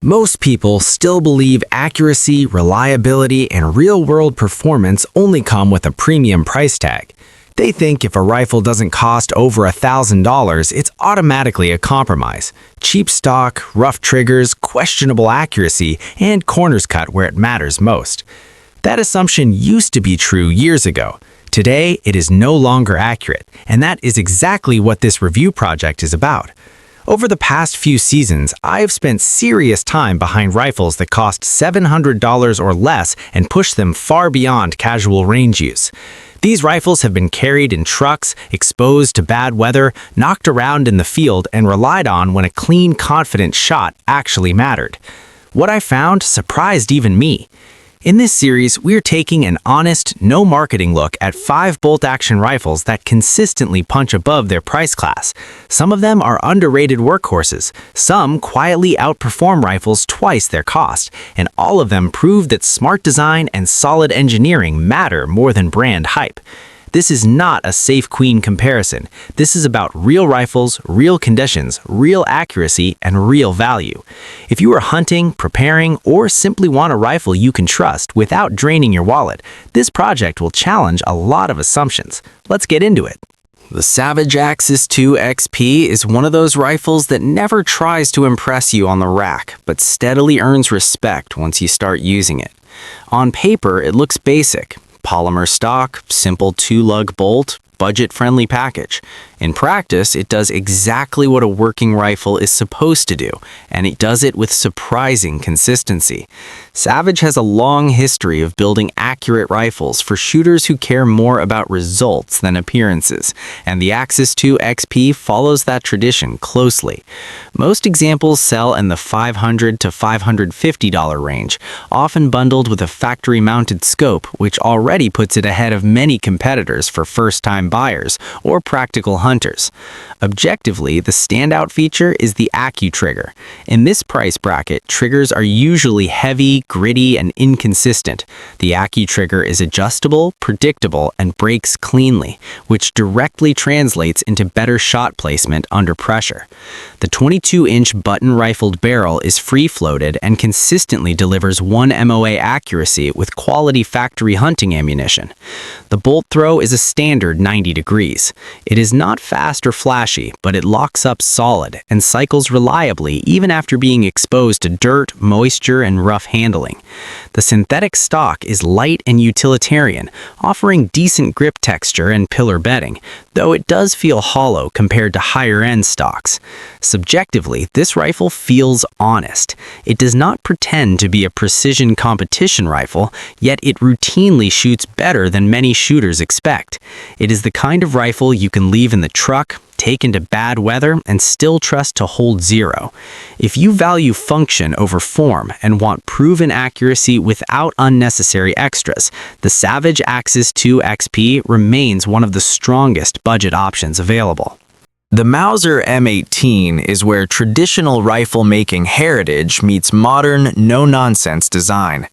Most people still believe accuracy, reliability, and real-world performance only come with a premium price tag. They think if a rifle doesn't cost over $1,000, it's automatically a compromise. Cheap stock, rough triggers, questionable accuracy, and corners cut where it matters most. That assumption used to be true years ago. Today, it is no longer accurate, and that is exactly what this review project is about. Over the past few seasons, I have spent serious time behind rifles that cost $700 or less and push them far beyond casual range use. These rifles have been carried in trucks, exposed to bad weather, knocked around in the field, and relied on when a clean, confident shot actually mattered. What I found surprised even me. In this series, we're taking an honest, no-marketing look at 5 bolt-action rifles that consistently punch above their price class. Some of them are underrated workhorses, some quietly outperform rifles twice their cost, and all of them prove that smart design and solid engineering matter more than brand hype. This is not a safe queen comparison. This is about real rifles, real conditions, real accuracy, and real value. If you are hunting, preparing, or simply want a rifle you can trust without draining your wallet, this project will challenge a lot of assumptions. Let's get into it. The Savage Axis II XP is one of those rifles that never tries to impress you on the rack, but steadily earns respect once you start using it. On paper, it looks basic. Polymer stock, simple 2-lug bolt, budget-friendly package. In practice, it does exactly what a working rifle is supposed to do, and it does it with surprising consistency. Savage has a long history of building accurate rifles for shooters who care more about results than appearances, and the Axis II XP follows that tradition closely. Most examples sell in the $500 to $550 range, often bundled with a factory-mounted scope, which already puts it ahead of many competitors for first-time buyers or practical hunters. Objectively, the standout feature is the AccuTrigger. In this price bracket, triggers are usually heavy, gritty, and inconsistent. The AccuTrigger is adjustable, predictable, and breaks cleanly, which directly translates into better shot placement under pressure. The 22-inch button-rifled barrel is free-floated and consistently delivers 1 MOA accuracy with quality factory hunting ammunition. The bolt throw is a standard 90 degrees. It is not fast or flashy, but it locks up solid and cycles reliably even after being exposed to dirt, moisture, and rough handling. The synthetic stock is light and utilitarian, offering decent grip texture and pillar bedding, though it does feel hollow compared to higher-end stocks. Subjectively, this rifle feels honest. It does not pretend to be a precision competition rifle, yet it routinely shoots better than many shooters expect. It is the kind of rifle you can leave in the truck, take into bad weather, and still trust to hold zero. If you value function over form and want proven accuracy without unnecessary extras, the Savage Axis II XP remains one of the strongest budget options available. The Mauser M18 is where traditional rifle-making heritage meets modern, no-nonsense design.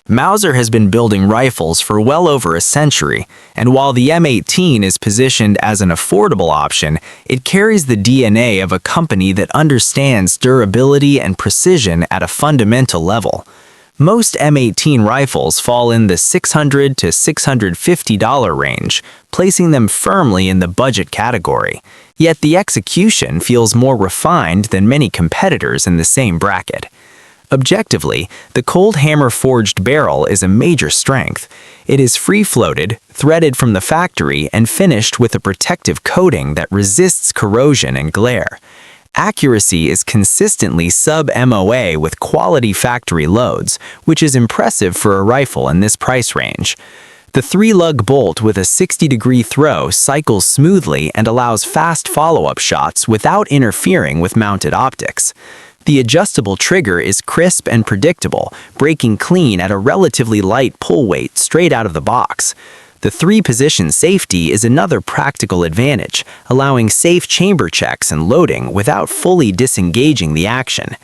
Mauser has been building rifles for well over a century, and while the M18 is positioned as an affordable option, it carries the DNA of a company that understands durability and precision at a fundamental level. Most M18 rifles fall in the $600 to $650 range, placing them firmly in the budget category. Yet the execution feels more refined than many competitors in the same bracket. Objectively, the cold hammer forged barrel is a major strength. It is free-floated, threaded from the factory, and finished with a protective coating that resists corrosion and glare. Accuracy is consistently sub-MOA with quality factory loads, which is impressive for a rifle in this price range. The 3-lug bolt with a 60-degree throw cycles smoothly and allows fast follow-up shots without interfering with mounted optics. The adjustable trigger is crisp and predictable, breaking clean at a relatively light pull weight straight out of the box. The 3-position safety is another practical advantage, allowing safe chamber checks and loading without fully disengaging the action.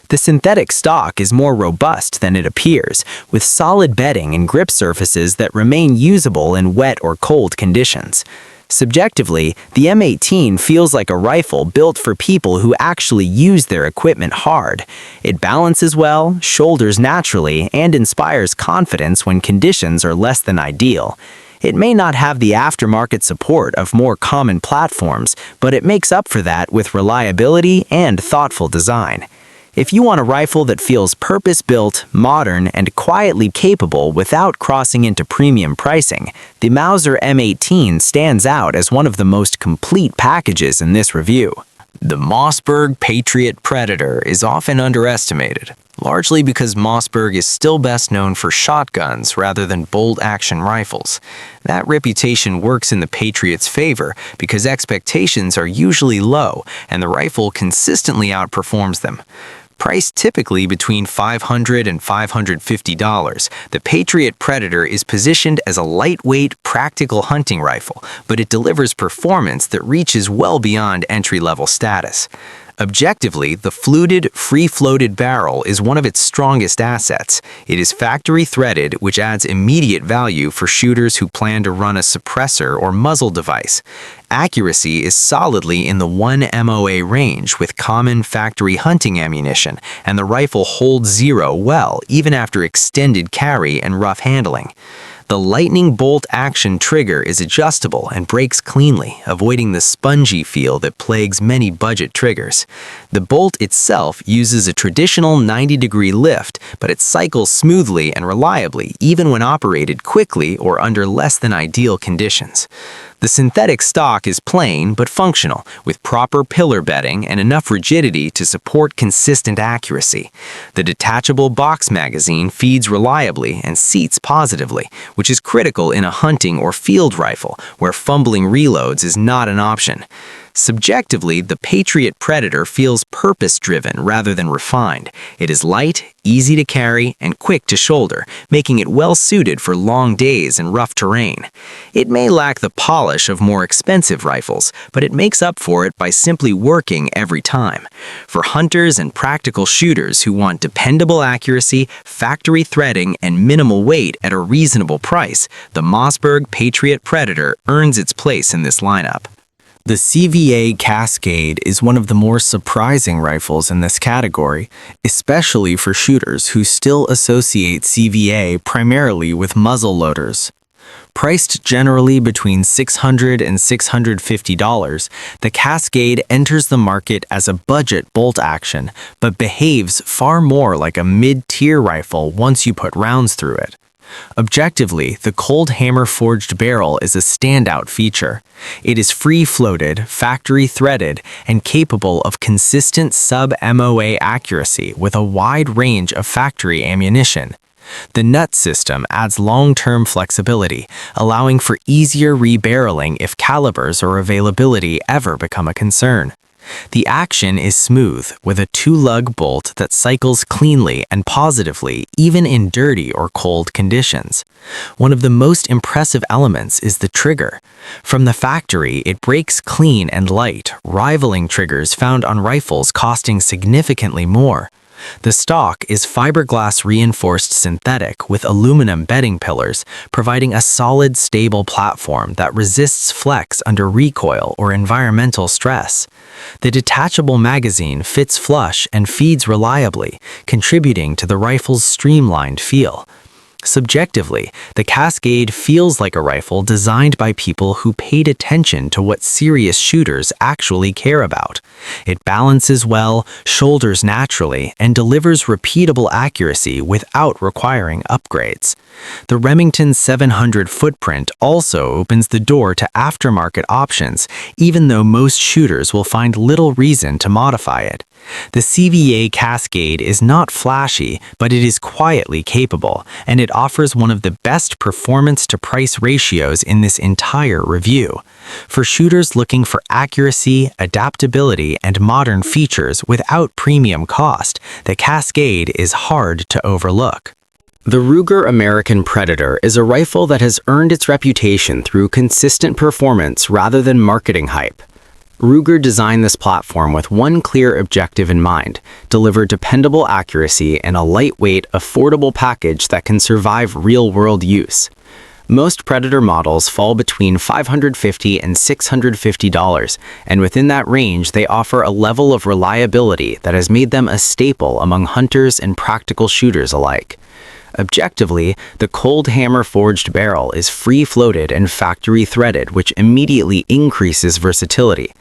The synthetic stock is more robust than it appears, with solid bedding and grip surfaces that remain usable in wet or cold conditions. Subjectively, the M18 feels like a rifle built for people who actually use their equipment hard. It balances well, shoulders naturally, and inspires confidence when conditions are less than ideal. It may not have the aftermarket support of more common platforms, but it makes up for that with reliability and thoughtful design. If you want a rifle that feels purpose-built, modern, and quietly capable without crossing into premium pricing, the Mauser M18 stands out as one of the most complete packages in this review. The Mossberg Patriot Predator is often underestimated, largely because Mossberg is still best known for shotguns rather than bolt-action rifles. That reputation works in the Patriot's favor because expectations are usually low and the rifle consistently outperforms them. Priced typically between $500 and $550, the Patriot Predator is positioned as a lightweight, practical hunting rifle, but it delivers performance that reaches well beyond entry-level status. Objectively, the fluted, free-floated barrel is one of its strongest assets. It is factory-threaded, which adds immediate value for shooters who plan to run a suppressor or muzzle device. Accuracy is solidly in the 1 MOA range with common factory hunting ammunition, and the rifle holds 0 well even after extended carry and rough handling. The lightning bolt action trigger is adjustable and breaks cleanly, avoiding the spongy feel that plagues many budget triggers. The bolt itself uses a traditional 90-degree lift, but it cycles smoothly and reliably even when operated quickly or under less than ideal conditions. The synthetic stock is plain but functional, with proper pillar bedding and enough rigidity to support consistent accuracy. The detachable box magazine feeds reliably and seats positively, which is critical in a hunting or field rifle, where fumbling reloads is not an option. Subjectively, the Patriot Predator feels purpose-driven rather than refined. It is light, easy to carry, and quick to shoulder, making it well-suited for long days and rough terrain. It may lack the polish of more expensive rifles, but it makes up for it by simply working every time. For hunters and practical shooters who want dependable accuracy, factory threading, and minimal weight at a reasonable price, the Mossberg Patriot Predator earns its place in this lineup. The CVA Cascade is one of the more surprising rifles in this category, especially for shooters who still associate CVA primarily with muzzle loaders. Priced generally between $600 and $650, the Cascade enters the market as a budget bolt action, but behaves far more like a mid-tier rifle once you put rounds through it. Objectively, the cold hammer-forged barrel is a standout feature. It is free-floated, factory-threaded, and capable of consistent sub-MOA accuracy with a wide range of factory ammunition. The nut system adds long-term flexibility, allowing for easier rebarreling if calibers or availability ever become a concern. The action is smooth, with a 2-lug bolt that cycles cleanly and positively even in dirty or cold conditions. One of the most impressive elements is the trigger. From the factory, it breaks clean and light, rivaling triggers found on rifles costing significantly more. The stock is fiberglass reinforced synthetic with aluminum bedding pillars, providing a solid, stable platform that resists flex under recoil or environmental stress. The detachable magazine fits flush and feeds reliably, contributing to the rifle's streamlined feel. Subjectively, the Cascade feels like a rifle designed by people who paid attention to what serious shooters actually care about. It balances well, shoulders naturally, and delivers repeatable accuracy without requiring upgrades. The Remington 700 footprint also opens the door to aftermarket options, even though most shooters will find little reason to modify it. The CVA Cascade is not flashy, but it is quietly capable, and it offers one of the best performance-to-price ratios in this entire review. For shooters looking for accuracy, adaptability, and modern features without premium cost, the Cascade is hard to overlook. The Ruger American Predator is a rifle that has earned its reputation through consistent performance rather than marketing hype. Ruger designed this platform with one clear objective in mind: deliver dependable accuracy in a lightweight, affordable package that can survive real-world use. Most Predator models fall between $550 and $650, and within that range, they offer a level of reliability that has made them a staple among hunters and practical shooters alike. Objectively, the cold hammer forged barrel is free-floated and factory-threaded, which immediately increases versatility.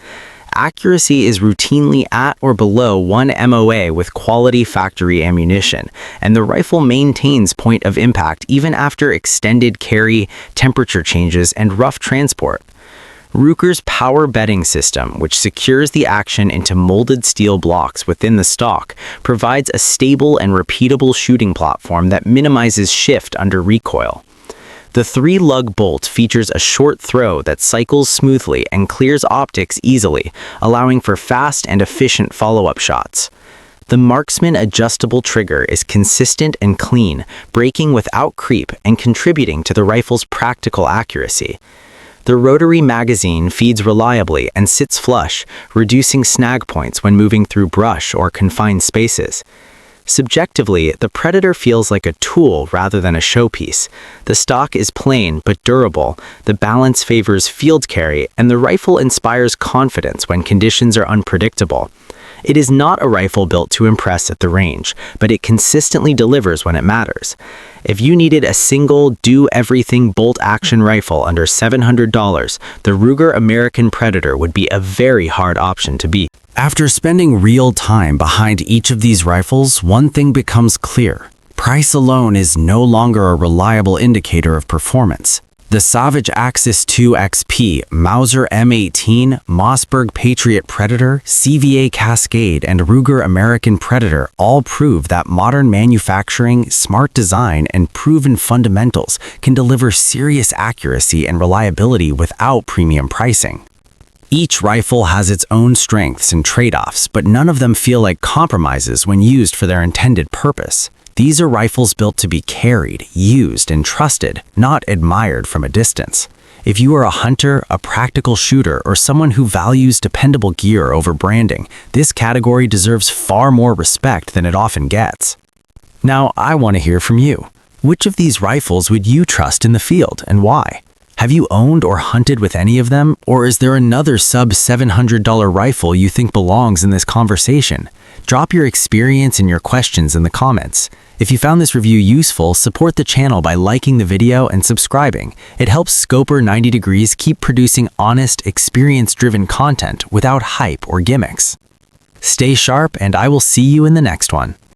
Accuracy is routinely at or below 1 MOA with quality factory ammunition, and the rifle maintains point of impact even after extended carry, temperature changes, and rough transport. Ruger's power bedding system, which secures the action into molded steel blocks within the stock, provides a stable and repeatable shooting platform that minimizes shift under recoil. The 3-lug bolt features a short throw that cycles smoothly and clears optics easily, allowing for fast and efficient follow-up shots. The Marksman adjustable trigger is consistent and clean, breaking without creep and contributing to the rifle's practical accuracy. The rotary magazine feeds reliably and sits flush, reducing snag points when moving through brush or confined spaces. Subjectively, the Predator feels like a tool rather than a showpiece. The stock is plain but durable, the balance favors field carry, and the rifle inspires confidence when conditions are unpredictable. It is not a rifle built to impress at the range, but it consistently delivers when it matters. If you needed a single, do-everything bolt-action rifle under $700, the Ruger American Predator would be a very hard option to beat. After spending real time behind each of these rifles, one thing becomes clear. Price alone is no longer a reliable indicator of performance. The Savage Axis 2 XP, Mauser M18, Mossberg Patriot Predator, CVA Cascade, and Ruger American Predator all prove that modern manufacturing, smart design, and proven fundamentals can deliver serious accuracy and reliability without premium pricing. Each rifle has its own strengths and trade-offs, but none of them feel like compromises when used for their intended purpose. These are rifles built to be carried, used, and trusted, not admired from a distance. If you are a hunter, a practical shooter, or someone who values dependable gear over branding, this category deserves far more respect than it often gets. Now, I want to hear from you. Which of these rifles would you trust in the field, and why? Have you owned or hunted with any of them, or is there another sub-$700 rifle you think belongs in this conversation? Drop your experience and your questions in the comments. If you found this review useful, support the channel by liking the video and subscribing. It helps Scoper 90 Degrees keep producing honest, experience-driven content without hype or gimmicks. Stay sharp, and I will see you in the next one.